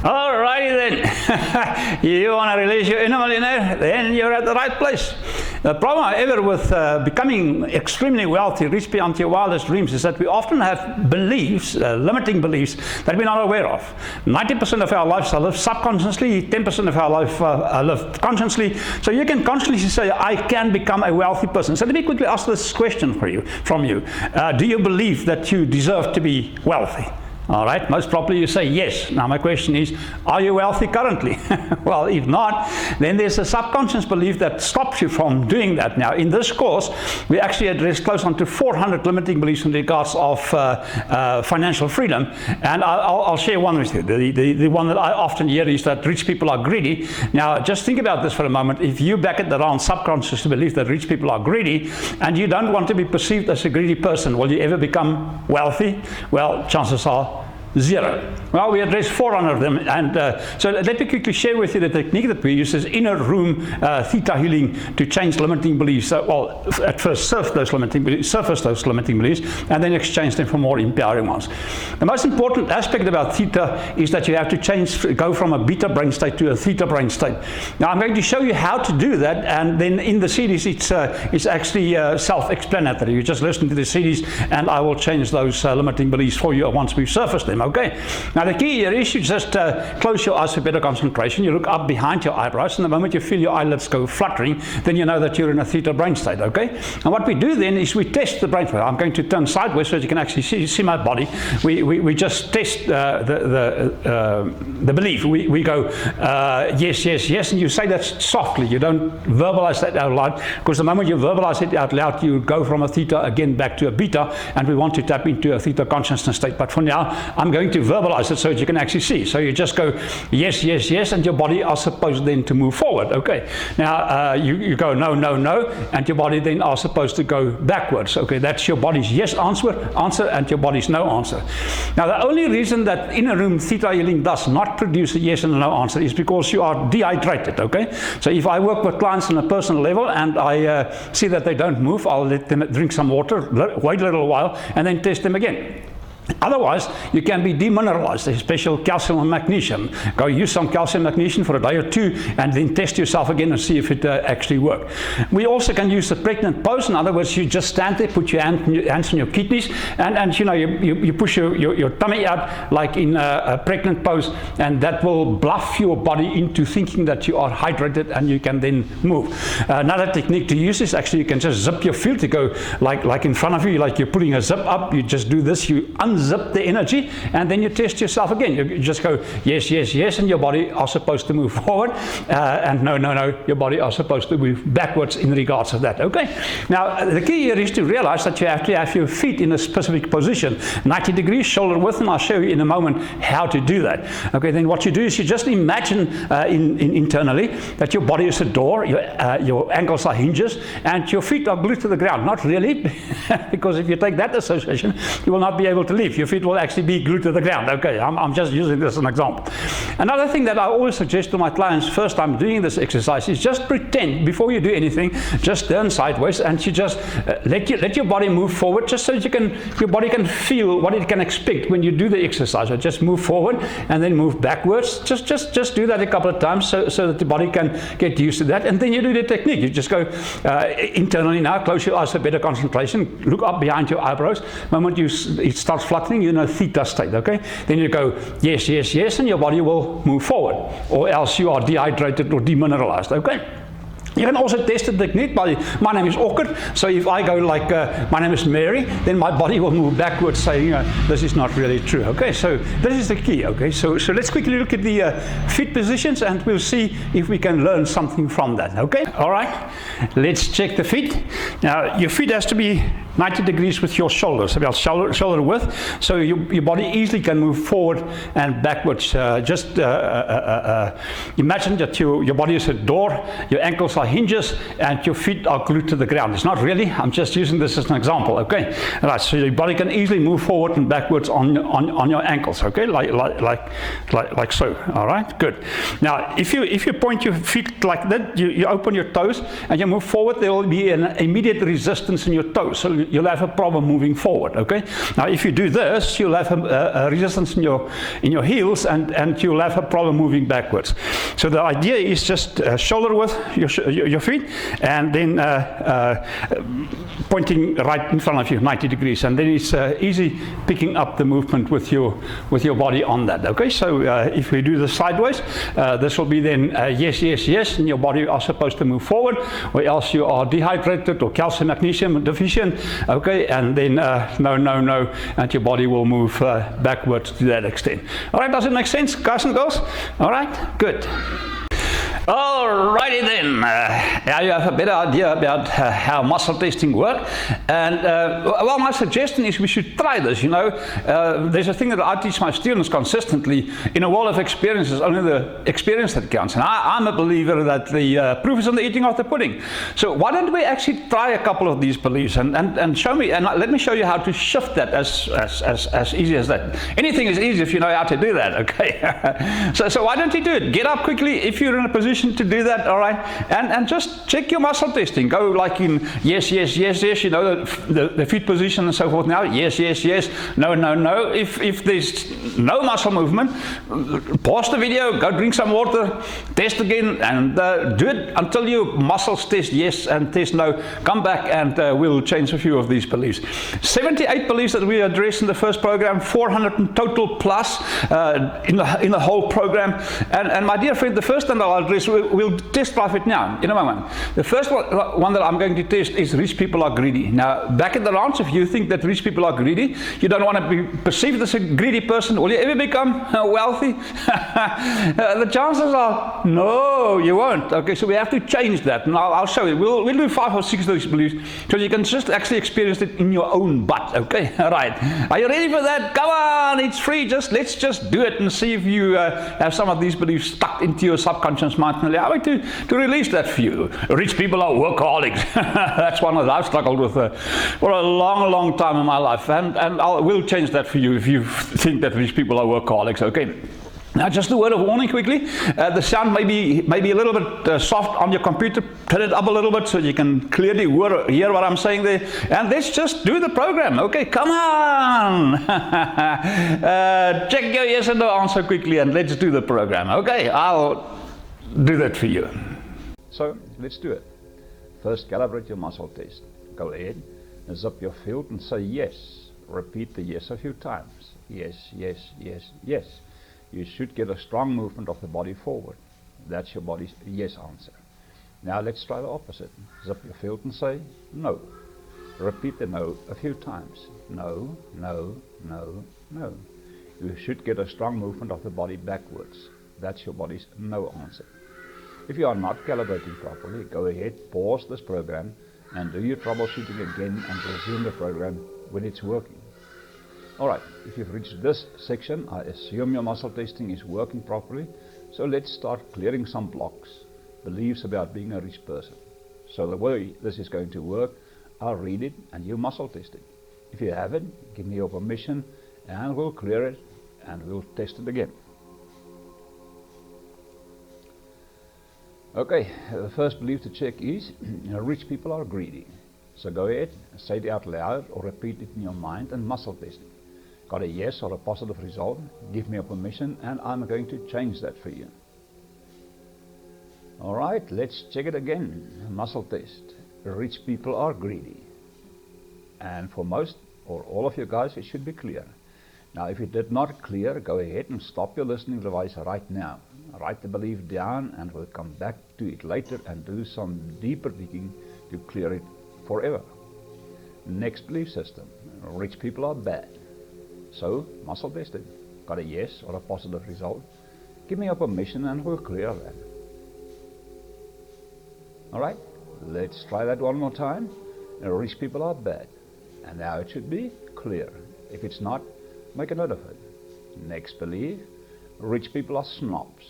Alrighty then. You want to release your inner millionaire? Then you're at the right place. The problem, however, with becoming extremely wealthy, rich beyond your wildest dreams, is that we often have beliefs, limiting beliefs, that we're not aware of. 90% of our lives are lived subconsciously, 10% of our life are lived consciously. So you can consciously say, I can become a wealthy person. So let me quickly ask this question from you. Do you believe that you deserve to be wealthy? All right, most probably you say yes. Now my question is, are you wealthy currently? Well, if not, then there's a subconscious belief that stops you from doing that. Now in this course, we actually address close on to 400 limiting beliefs in regards of financial freedom. And I'll share one with you. The one that I often hear is that rich people are greedy. Now just think about this for a moment. If you back it around subconscious belief that rich people are greedy, and you don't want to be perceived as a greedy person, will you ever become wealthy? Well, chances are zero. Well, we addressed 400 of them, and so let me quickly share with you the technique that we use is inner room theta healing to change limiting beliefs. Well, at first surface those limiting beliefs, and then exchange them for more empowering ones. The most important aspect about theta is that you have to go from a beta brain state to a theta brain state. Now, I'm going to show you how to do that, and then in the series, it's actually self-explanatory. You just listen to the series, and I will change those limiting beliefs for you once we've surfaced them. Okay. Now the key here is you just close your eyes for better concentration. You look up behind your eyebrows, and the moment you feel your eyelids go fluttering, then you know that you're in a theta brain state. Okay. And what we do then is we test the brain state. I'm going to turn sideways so that you can actually see my body. We just test the belief. We go yes, yes, yes, and you say that softly. You don't verbalize that out loud, because the moment you verbalize it out loud, you go from a theta again back to a beta, and we want to tap into a theta consciousness state. But for now, I'm going to verbalize it so that you can actually see. So you just go yes, yes, yes, and your body are supposed then to move forward. Okay. Now you go no, no, no, and your body then are supposed to go backwards. Okay, that's your body's yes answer, and your body's no answer. Now the only reason that inner room theta healing does not produce a yes and a no answer is because you are dehydrated. Okay. So if I work with clients on a personal level and I see that they don't move, I'll let them drink some water, wait a little while, and then test them again. Otherwise, you can be demineralized. There's special calcium and magnesium. Go use some calcium and magnesium for a day or two, and then test yourself again and see if it actually works. We also can use the pregnant pose. In other words, you just stand there, put your hands on your kidneys, and you know you push your tummy out like in a pregnant pose, and that will bluff your body into thinking that you are hydrated, and you can then move. Another technique to use is actually you can just zip your field to go like in front of you, like you're putting a zip up. You just do this. You unzip the energy, and then you test yourself again. You just go yes, yes, yes, and your body are supposed to move forward, and no, no, no, your body are supposed to move backwards in regards of that. Okay. Now the key here is to realize that you have to have your feet in a specific position, 90 degrees, shoulder width, and I'll show you in a moment how to do that. Okay. Then what you do is you just imagine internally that your body is a door, your ankles are hinges, and your feet are glued to the ground. Not really, because if you take that association, you will not be able to leave. Your feet will actually be glued to the ground. Okay, I'm just using this as an example. Another thing that I always suggest to my clients first time doing this exercise is just pretend before you do anything, just turn sideways, and you just let your body move forward, just so that your body can feel what it can expect when you do the exercise. So just move forward and then move backwards. Just do that a couple of times so that the body can get used to that, and then you do the technique. You just go internally now, close your eyes for better concentration, look up behind your eyebrows. The moment it starts fluttering, you're in a theta state. Okay, then you go yes, yes, yes, and your body will move forward, or else you are dehydrated or demineralized. Okay. You can also test the technique by, my name is Awkward, so if I go like, my name is Mary, then my body will move backwards saying, this is not really true. Okay, so this is the key. Okay, so let's quickly look at the feet positions, and we'll see if we can learn something from that. Okay, all right, let's check the feet. Now, your feet has to be 90 degrees with your shoulders, about shoulder width, so your body easily can move forward and backwards. Just imagine that your body is a door, your ankles are hinges, and your feet are glued to the ground. It's not really, I'm just using this as an example. Okay, all right, so your body can easily move forward and backwards on your ankles. Okay, like so. All right, good. Now if you point your feet like that, you open your toes and you move forward, there will be an immediate resistance in your toes. So you'll have a problem moving forward. Okay. Now, if you do this, you'll have a resistance in your heels, and you'll have a problem moving backwards. So the idea is just shoulder width your feet, and then pointing right in front of you, 90 degrees, and then it's easy picking up the movement with your body on that. Okay. So if we do this sideways, this will be then yes, yes, yes, and your body are supposed to move forward, or else you are dehydrated or calcium magnesium deficient. Okay, and then no, no, no, and your body will move backwards to that extent. All right, does it make sense, guys and girls? All right, good. Alrighty then, now you have a better idea about how muscle testing works, and well, my suggestion is we should try this. You know, there's a thing that I teach my students consistently: in a world of experiences, only the experience that counts. And I'm a believer that the proof is in the eating of the pudding. So why don't we actually try a couple of these beliefs and show me, and let me show you how to shift that as easy as that. Anything is easy if you know how to do that. Okay, so why don't you do it? Get up quickly if you're in a position to do that, all right, and just check your muscle testing. Go like in yes, yes, yes, yes, you know, the feet position and so forth. Now, yes, yes, yes, no, no, no. If there's no muscle movement, pause the video, go drink some water, test again, and do it until your muscles test yes and test no. Come back and we'll change a few of these beliefs. 78 beliefs that we addressed in the first program, 400 in total plus in the whole program. And my dear friend, the first one that I'll address, we'll test drive it now in a moment. The first one that I'm going to test is rich people are greedy. Now, back at the ranch, if you think that rich people are greedy, you don't want to be perceived as a greedy person. Will you ever become wealthy? The chances are no, you won't. Okay, so we have to change that, and I'll show you. We'll do 5 or 6 of these beliefs so you can just actually experience it in your own butt. Okay, all right. Are you ready for that? Come on, it's free. Let's just do it and see if you have some of these beliefs stuck into your subconscious mind. Allow me to release that for you. Rich people are workaholics. That's one that I've struggled with for a long time in my life, and we'll change that for you if you think that rich people are workaholics. Okay. Now, just a word of warning quickly. The sound may be a little bit soft on your computer. Turn it up a little bit so you can clearly hear what I'm saying there. And let's just do the program. Okay, come on. Check your yes and no answer quickly, and let's do the program. Okay, I'll do that for you. So let's do it. First, calibrate your muscle test. Go ahead, zip your field and say yes. Repeat the yes a few times. Yes, yes, yes, yes. You should get a strong movement of the body forward. That's your body's yes answer. Now let's try the opposite. Zip your field and say no. Repeat the no a few times. No, no, no, no. You should get a strong movement of the body backwards. That's your body's no answer. If you are not calibrating properly, go ahead, pause this program, and do your troubleshooting again and resume the program when it's working. Alright, if you've reached this section, I assume your muscle testing is working properly, so let's start clearing some blocks, beliefs about being a rich person. So the way this is going to work, I'll read it and you muscle test it. If you haven't, give me your permission and we'll clear it and we'll test it again. Okay, the first belief to check is rich people are greedy. So go ahead, say it out loud or repeat it in your mind and muscle test it. Got a yes or a positive result? Give me your permission and I'm going to change that for you. Alright, let's check it again. Muscle test. Rich people are greedy. And for most or all of you guys, it should be clear. Now, if it did not clear, go ahead and stop your listening device right now. Write the belief down and we'll come back to it later and do some deeper digging to clear it forever. Next belief system. Rich people are bad. So, muscle test it. Got a yes or a positive result? Give me your permission and we'll clear that. Alright, let's try that one more time. Rich people are bad. And now it should be clear. If it's not, make a note of it. Next belief. Rich people are snobs.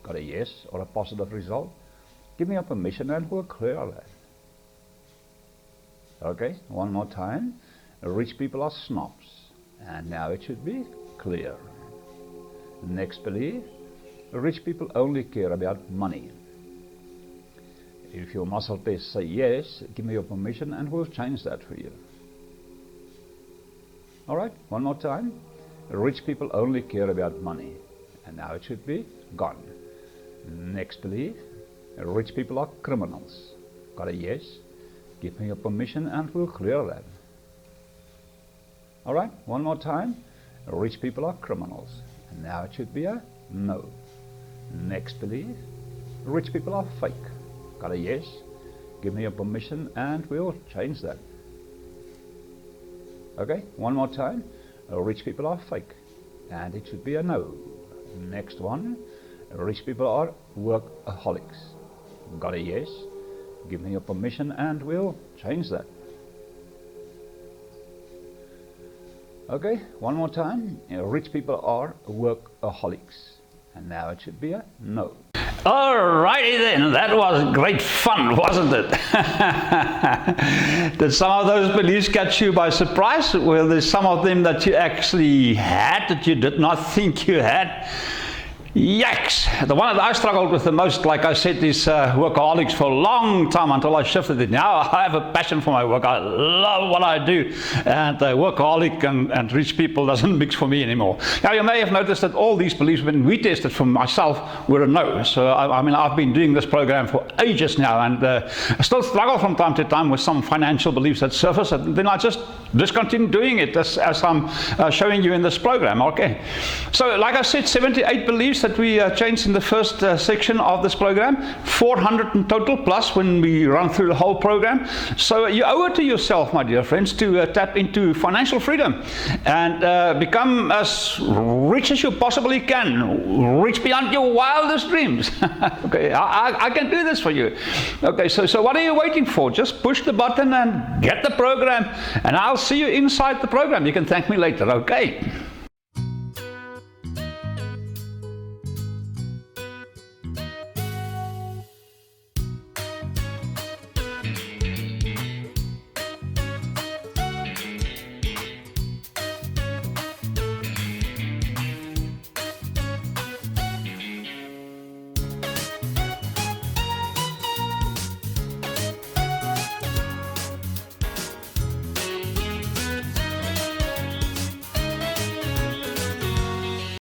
Got a yes or a positive result? Give me your permission and we'll clear that. Okay, one more time. Rich people are snobs. And now it should be clear. Next belief. Rich people only care about money. If your muscle tests say yes, give me your permission and we'll change that for you. Alright, one more time. Rich people only care about money. And now it should be gone. Next belief. Rich people are criminals. Got a yes? Give me your permission and we'll clear that. Alright, one more time. Rich people are criminals. And now it should be a no. Next belief. Rich people are fake. Got a yes? Give me your permission and we'll change that. Okay, one more time. Rich people are fake. And it should be a no. Next one. Rich people are workaholics. Got a yes? Give me your permission and we'll change that. Okay, one more time. Rich people are workaholics. And now it should be a no. Alrighty then, that was great fun, wasn't it? Did some of those beliefs catch you by surprise? Well, there's some of them that you actually had that you did not think you had. Yikes! The one that I struggled with the most, like I said, is workaholics for a long time until I shifted it. Now I have a passion for my work. I love what I do. And workaholic and rich people doesn't mix for me anymore. Now you may have noticed that all these beliefs, when we tested for myself, were a no. So I mean, I've been doing this program for ages now, and I still struggle from time to time with some financial beliefs that surface, and then I just discontinue doing it as I'm showing you in this program. Okay. So like I said, 78 beliefs that we changed in the first section of this program, 400 in total plus when we run through the whole program. So you owe it to yourself, my dear friends, to tap into financial freedom and become as rich as you possibly can, rich beyond your wildest dreams. Okay, I can do this for you. Okay, so what are you waiting for? Just push the button and get the program, and I'll see you inside the program. You can thank me later. Okay.